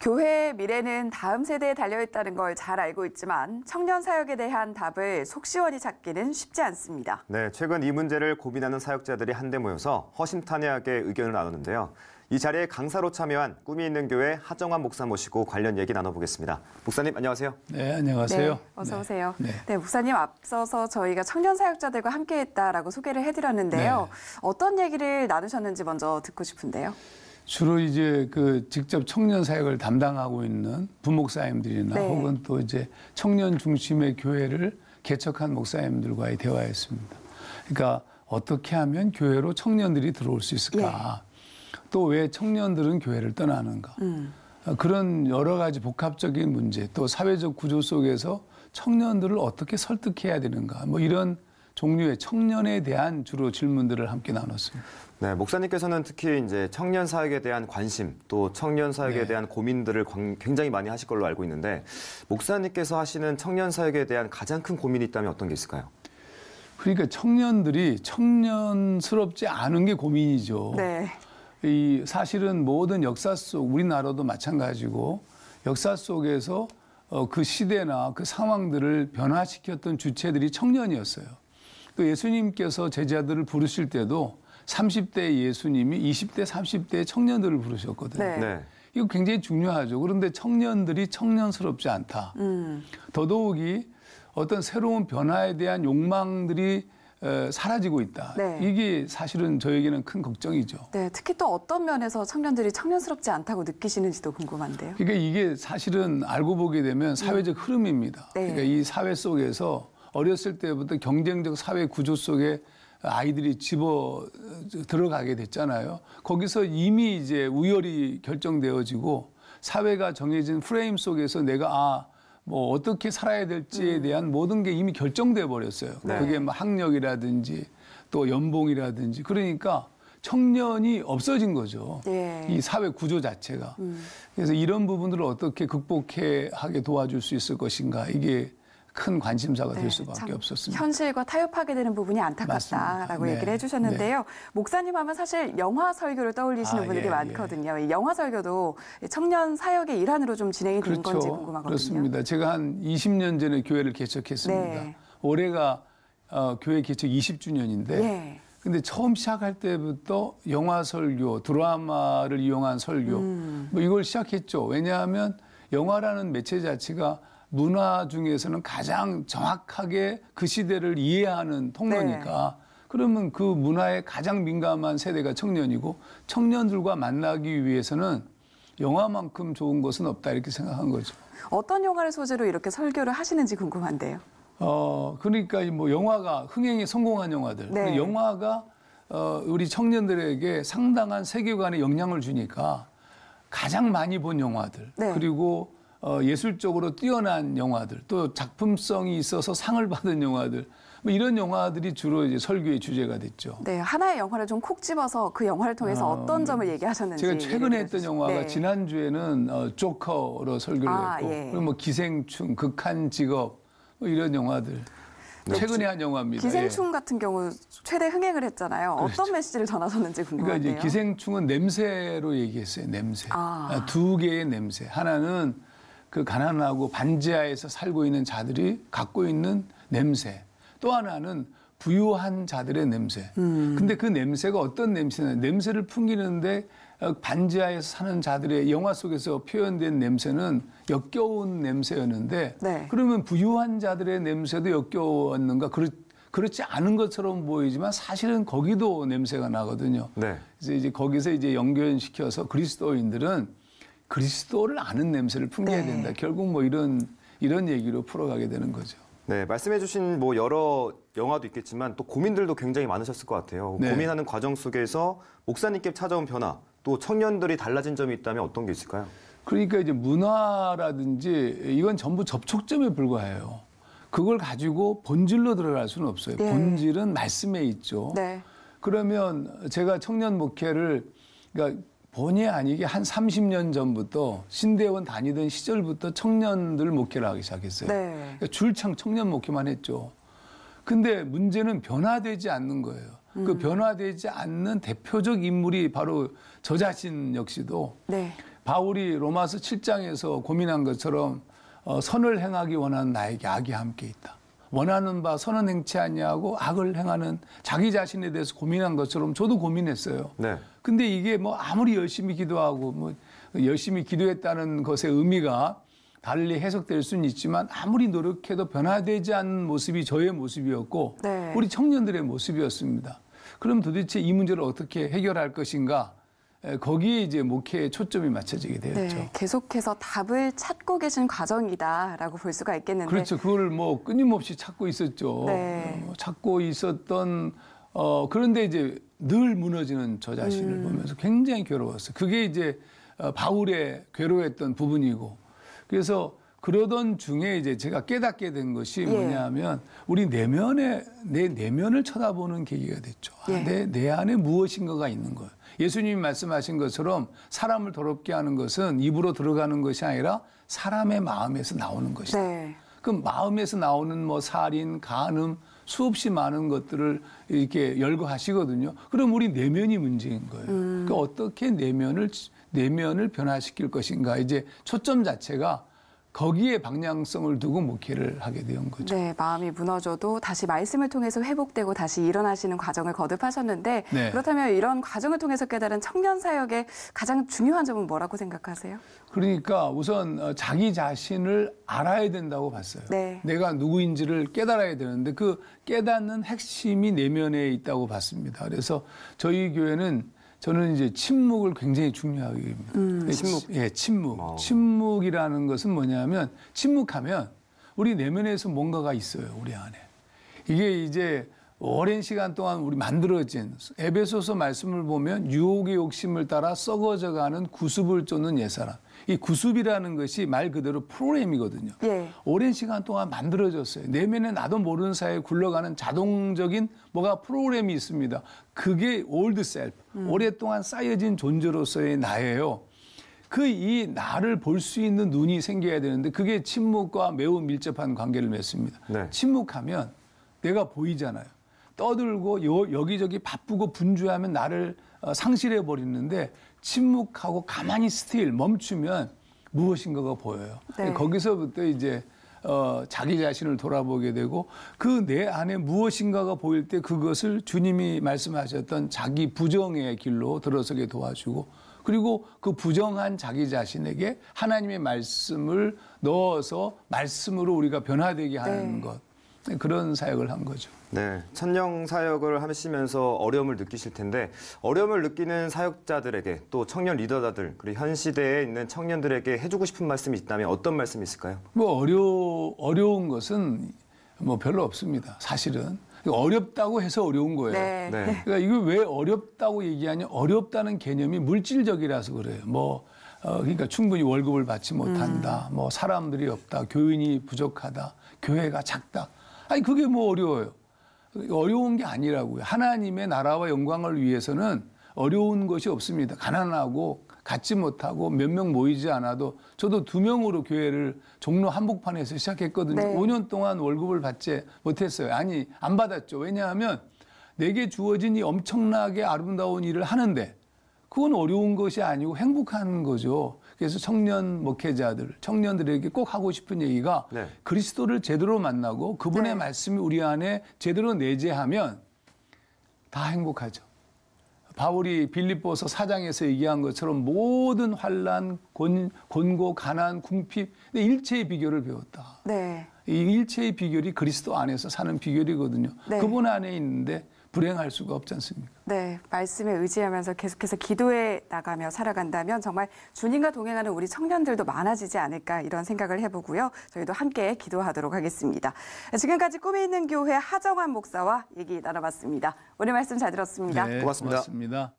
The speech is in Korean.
교회의 미래는 다음 세대에 달려있다는 걸 잘 알고 있지만 청년 사역에 대한 답을 속 시원히 찾기는 쉽지 않습니다. 네, 최근 이 문제를 고민하는 사역자들이 한데 모여서 허심탄회하게 의견을 나누는데요. 이 자리에 강사로 참여한 꿈이 있는 교회 하정환 목사 모시고 관련 얘기 나눠보겠습니다. 목사님 안녕하세요. 네, 안녕하세요. 네, 어서 오세요. 네. 네, 목사님 앞서서 저희가 청년 사역자들과 함께했다라고 소개를 해드렸는데요. 네. 어떤 얘기를 나누셨는지 먼저 듣고 싶은데요. 주로 이제 직접 청년 사역을 담당하고 있는 부목사님들이나 네. 혹은 또 이제 청년 중심의 교회를 개척한 목사님들과의 대화였습니다. 그러니까 어떻게 하면 교회로 청년들이 들어올 수 있을까? 또 왜 청년들은 교회를 떠나는가? 그런 여러 가지 복합적인 문제, 또 사회적 구조 속에서 청년들을 어떻게 설득해야 되는가? 뭐 이런 종류의 청년에 대한 주로 질문들을 함께 나눴습니다. 네, 목사님께서는 특히 이제 청년 사역에 대한 관심, 또 청년 사역에 네. 대한 고민들을 굉장히 많이 하실 걸로 알고 있는데, 목사님께서 하시는 청년 사역에 대한 가장 큰 고민이 있다면 어떤 게 있을까요? 그러니까 청년들이 청년스럽지 않은 게 고민이죠. 네. 이 사실은 모든 역사 속 우리나라도 마찬가지고 역사 속에서 그 시대나 그 상황들을 변화시켰던 주체들이 청년이었어요. 또 예수님께서 제자들을 부르실 때도 30대 예수님이 20대, 30대 청년들을 부르셨거든요. 네. 네. 이거 굉장히 중요하죠. 그런데 청년들이 청년스럽지 않다. 더더욱이 어떤 새로운 변화에 대한 욕망들이 사라지고 있다. 네. 이게 사실은 저에게는 큰 걱정이죠. 네, 특히 또 어떤 면에서 청년들이 청년스럽지 않다고 느끼시는지도 궁금한데요. 그러니까 이게 사실은 알고 보게 되면 사회적 흐름입니다. 네. 그러니까 이 사회 속에서 어렸을 때부터 경쟁적 사회 구조 속에 아이들이 집어 들어가게 됐잖아요. 거기서 이미 이제 우열이 결정되어지고 사회가 정해진 프레임 속에서 내가 뭐 어떻게 살아야 될지에 대한 모든 게 이미 결정돼 버렸어요. 네. 그게 뭐 학력이라든지 또 연봉이라든지 그러니까 청년이 없어진 거죠. 네. 이 사회 구조 자체가. 그래서 이런 부분들을 어떻게 극복하게 도와줄 수 있을 것인가 이게 큰 관심사가 될 수밖에 참 없었습니다. 현실과 타협하게 되는 부분이 안타깝다라고 맞습니다. 네. 얘기를 해주셨는데요. 네. 목사님 하면 사실 영화 설교를 떠올리시는 분들이 예, 많거든요. 이 영화 설교도 청년 사역의 일환으로 좀 진행이 된 건지 궁금하거든요. 그렇습니다. 제가 한 20년 전에 교회를 개척했습니다. 네. 올해가 교회 개척 20주년인데 예. 근데 처음 시작할 때부터 영화 설교, 드라마를 이용한 설교 뭐 이걸 시작했죠. 왜냐하면 영화라는 매체 자체가 문화 중에서는 가장 정확하게 그 시대를 이해하는 통로니까 그러면 그 문화에 가장 민감한 세대가 청년이고 청년들과 만나기 위해서는 영화만큼 좋은 것은 없다 이렇게 생각한 거죠. 어떤 영화를 소재로 이렇게 설교를 하시는지 궁금한데요. 그러니까 뭐 영화가 흥행에 성공한 영화들, 네. 그 영화가 우리 청년들에게 상당한 세계관에 영향을 주니까 가장 많이 본 영화들, 네. 그리고 예술적으로 뛰어난 영화들, 또 작품성이 있어서 상을 받은 영화들, 뭐 이런 영화들이 주로 이제 설교의 주제가 됐죠. 네, 하나의 영화를 좀 콕 집어서 그 영화를 통해서 어떤 점을 얘기하셨는지. 제가 최근에 했던 영화가 네. 지난주에는 조커로 설교를 했고, 예. 그리고 뭐 기생충, 극한 직업, 뭐 이런 영화들. 최근에 한 영화입니다. 기생충 같은 경우 최대 흥행을 했잖아요. 그렇죠. 어떤 메시지를 전하셨는지 궁금한데요. 그러니까 이제 기생충은 냄새로 얘기했어요. 냄새. 두 개의 냄새. 하나는 그 가난하고 반지하에서 살고 있는 자들이 갖고 있는 냄새. 또 하나는 부유한 자들의 냄새. 근데 그 냄새가 어떤 냄새냐. 냄새를 풍기는데 반지하에서 사는 자들의 영화 속에서 표현된 냄새는 역겨운 냄새였는데 네. 그러면 부유한 자들의 냄새도 역겨웠는가? 그렇지 않은 것처럼 보이지만 사실은 거기도 냄새가 나거든요. 네. 그래서 이제 거기서 이제 연결시켜서 그리스도인들은 그리스도를 아는 냄새를 풍겨야 네. 된다. 결국 뭐 이런 얘기로 풀어가게 되는 거죠. 네, 말씀해주신 뭐 여러 영화도 있겠지만 또 고민들도 굉장히 많으셨을 것 같아요. 네. 고민하는 과정 속에서 목사님께 찾아온 변화, 또 청년들이 달라진 점이 있다면 어떤 게 있을까요? 그러니까 이제 문화라든지 이건 전부 접촉점에 불과해요. 그걸 가지고 본질로 들어갈 수는 없어요. 네. 본질은 말씀에 있죠. 네. 그러면 제가 청년 목회를 그러니까 본의 아니게 한 30년 전부터 신대원 다니던 시절부터 청년들 목회를 하기 시작했어요. 네. 그러니까 줄창 청년 목회만 했죠. 근데 문제는 변화되지 않는 거예요. 그 변화되지 않는 대표적 인물이 바로 저 자신 역시도 네. 바울이 로마서 7장에서 고민한 것처럼 선을 행하기 원하는 나에게 악이 함께 있다. 원하는 바 선은 행치 아니하고 악을 행하는 자기 자신에 대해서 고민한 것처럼 저도 고민했어요. 네. 근데 이게 뭐 아무리 열심히 기도하고 뭐 열심히 기도했다는 것의 의미가 달리 해석될 수는 있지만 아무리 노력해도 변화되지 않는 모습이 저의 모습이었고 네. 우리 청년들의 모습이었습니다. 그럼 도대체 이 문제를 어떻게 해결할 것인가? 거기에 이제 목회의 초점이 맞춰지게 되었죠. 네, 계속해서 답을 찾고 계신 과정이다라고 볼 수가 있겠는데. 그렇죠. 그걸 뭐 끊임없이 찾고 있었죠. 네. 찾고 있었던 그런데 이제 늘 무너지는 저 자신을 보면서 굉장히 괴로웠어요. 그게 이제 바울의 괴로웠던 부분이고 그래서 그러던 중에 이제 제가 깨닫게 된 것이 뭐냐면 우리 내 내면을 쳐다보는 계기가 됐죠. 내 안에 무엇인가가 있는 거예요. 예수님이 말씀하신 것처럼 사람을 더럽게 하는 것은 입으로 들어가는 것이 아니라 사람의 마음에서 나오는 것이다. 네. 그럼 마음에서 나오는 뭐 살인, 간음 수없이 많은 것들을 이렇게 열거하시거든요. 그럼 우리 내면이 문제인 거예요. 그러니까 어떻게 내면을 변화시킬 것인가. 이제 초점 자체가 거기에 방향성을 두고 목회를 하게 된 거죠. 네, 마음이 무너져도 다시 말씀을 통해서 회복되고 다시 일어나시는 과정을 거듭하셨는데 네. 그렇다면 이런 과정을 통해서 깨달은 청년 사역의 가장 중요한 점은 뭐라고 생각하세요? 그러니까 우선 자기 자신을 알아야 된다고 봤어요. 네. 내가 누구인지를 깨달아야 되는데 그 깨닫는 핵심이 내면에 있다고 봤습니다. 그래서 저희 교회는 저는 이제 침묵을 굉장히 중요하게 봅니다. 침묵? 예, 침묵. 침묵이라는 것은 뭐냐면 침묵하면 우리 내면에서 뭔가가 있어요, 우리 안에. 이게 이제 오랜 시간 동안 우리 만들어진 에베소서 말씀을 보면 유혹의 욕심을 따라 썩어져가는 구습을 쫓는 옛사람. 이 구습이라는 것이 말 그대로 프로그램이거든요. 예. 오랜 시간 동안 만들어졌어요. 내면에 나도 모르는 사이에 굴러가는 자동적인 뭐가 프로그램이 있습니다. 그게 올드 셀프, 오랫동안 쌓여진 존재로서의 나예요. 그 이 나를 볼 수 있는 눈이 생겨야 되는데 그게 침묵과 매우 밀접한 관계를 맺습니다. 네. 침묵하면 내가 보이잖아요. 떠들고 여기저기 바쁘고 분주하면 나를 상실해 버리는데 침묵하고 가만히 스틸 멈추면 무엇인가가 보여요. 네. 거기서부터 이제 자기 자신을 돌아보게 되고 그 내 안에 무엇인가가 보일 때 그것을 주님이 말씀하셨던 자기 부정의 길로 들어서게 도와주고 그리고 그 부정한 자기 자신에게 하나님의 말씀을 넣어서 말씀으로 우리가 변화되게 하는 것. 그런 사역을 한 거죠. 네, 천령 사역을 하시면서 어려움을 느끼실 텐데 어려움을 느끼는 사역자들에게 또 청년 리더자들 그리고 현 시대에 있는 청년들에게 해주고 싶은 말씀이 있다면 어떤 말씀이 있을까요? 뭐 어려운 것은 뭐 별로 없습니다. 사실은 어렵다고 해서 어려운 거예요. 네. 네. 그러니까 이거 왜 어렵다고 얘기하냐? 어렵다는 개념이 물질적이라서 그래요. 그러니까 충분히 월급을 받지 못한다. 뭐 사람들이 없다. 교인이 부족하다. 교회가 작다. 아니 그게 뭐 어려워요. 어려운 게 아니라고요. 하나님의 나라와 영광을 위해서는 어려운 것이 없습니다. 가난하고 갖지 못하고 몇 명 모이지 않아도 저도 2명으로 교회를 종로 한복판에서 시작했거든요. 네. 5년 동안 월급을 받지 못했어요. 아니 안 받았죠. 왜냐하면 내게 주어진 이 엄청나게 아름다운 일을 하는데 그건 어려운 것이 아니고 행복한 거죠. 그래서 청년 목회자들, 청년들에게 꼭 하고 싶은 얘기가 네. 그리스도를 제대로 만나고 그분의 네. 말씀이 우리 안에 제대로 내재하면 다 행복하죠. 바울이 빌립보서 4장에서 얘기한 것처럼 모든 환난, 곤고, 가난, 궁핍, 일체의 비결을 배웠다. 네. 이 일체의 비결이 그리스도 안에서 사는 비결이거든요. 네. 그분 안에 있는데 불행할 수가 없지 않습니까? 네, 말씀에 의지하면서 계속해서 기도해 나가며 살아간다면 정말 주님과 동행하는 우리 청년들도 많아지지 않을까 이런 생각을 해보고요. 저희도 함께 기도하도록 하겠습니다. 지금까지 꿈이 있는 교회 하정환 목사와 얘기 나눠봤습니다. 오늘 말씀 잘 들었습니다. 네, 고맙습니다. 고맙습니다.